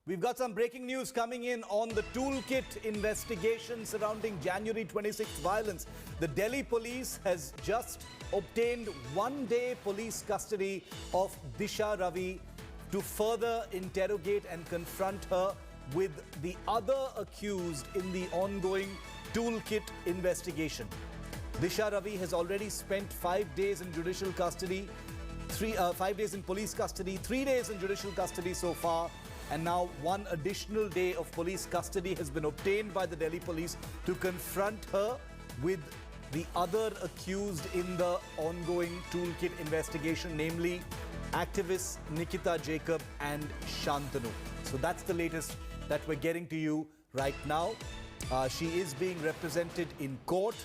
We've got some breaking news coming in on the toolkit investigation surrounding January 26th violence. The Delhi police has just obtained one-day police custody of Disha Ravi to further interrogate and confront her with the other accused in the ongoing toolkit investigation. Disha Ravi has already spent 5 days in judicial custody, 5 days in police custody, 3 days in judicial custody so far. And now one additional day of police custody has been obtained by the Delhi police to confront her with the other accused in the ongoing toolkit investigation, namely activists Nikita Jacob and Shantanu. So that's the latest that we're getting to you right now. She is being represented in court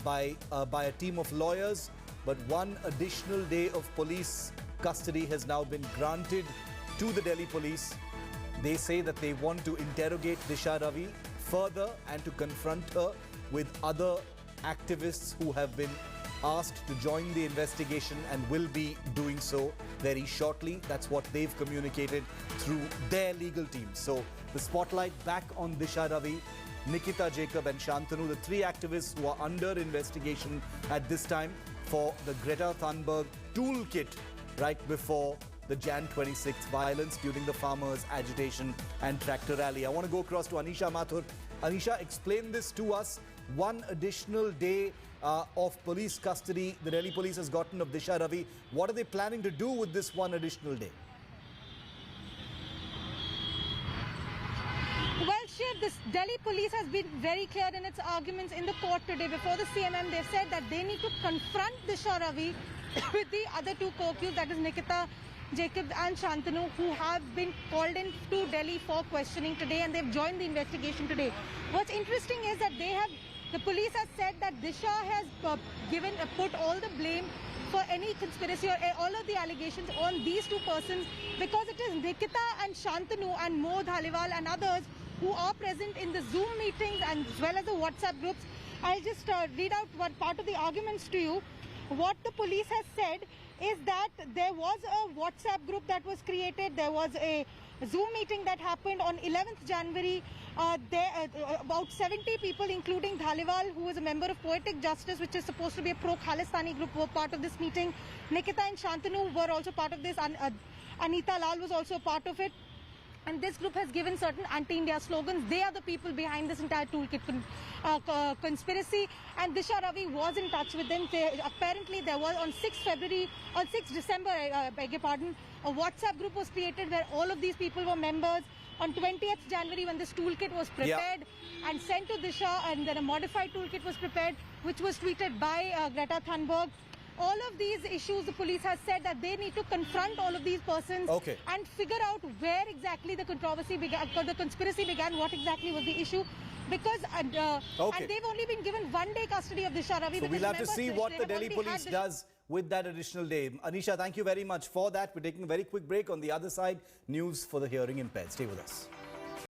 by a team of lawyers, but one additional day of police custody has now been granted to the Delhi police. They say that they want to interrogate Disha Ravi further and to confront her with other activists who have been asked to join the investigation and will be doing so very shortly. That's what they've communicated through their legal team. So the spotlight back on Disha Ravi, Nikita Jacob and Shantanu, the three activists who are under investigation at this time for the Greta Thunberg toolkit right before the Jan 26th violence during the farmers' agitation and tractor rally. I want to go across to Anisha Mathur. Anisha, explain this to us. One additional day of police custody the Delhi police has gotten of Disha Ravi. What are they planning to do with this one additional day? Well, Shiv, this Delhi police has been very clear in its arguments in the court today. Before the CMM, they've said that they need to confront Disha Ravi with the other two co-accused, that is Nikita Jacob and Shantanu, who have been called in to Delhi for questioning today, and they've joined the investigation today. What's interesting is that the police has said that Disha has put all the blame for any conspiracy or all of the allegations on these two persons, because it is Nikita and Shantanu and Mo Dhaliwal and others who are present in the Zoom meetings and as well as the WhatsApp groups. I'll just read out one part of the arguments to you. What the police has said is that there was a WhatsApp group that was created. There was a Zoom meeting that happened on 11th January. About 70 people, including Dhaliwal, who is a member of Poetic Justice, which is supposed to be a pro-Khalistani group, were part of this meeting. Nikita and Shantanu were also part of this. Anita Lal was also a part of it. And this group has given certain anti-India slogans. They are the people behind this entire toolkit conspiracy. And Disha Ravi was in touch with them. Apparently, there was on 6 December, I beg your pardon, a WhatsApp group was created where all of these people were members. On 20th January, when this toolkit was prepared and sent to Disha, and then a modified toolkit was prepared, which was tweeted by Greta Thunberg. All of these issues, the police has said that they need to confront all of these persons and figure out where exactly the controversy began, the conspiracy began, what exactly was the issue. Because and they've only been given one day custody of Disha Ravi. So we'll have to see what the Delhi police does with that additional day. Anisha, thank you very much for that. We're taking a very quick break. On the other side, news for the hearing impaired. Stay with us.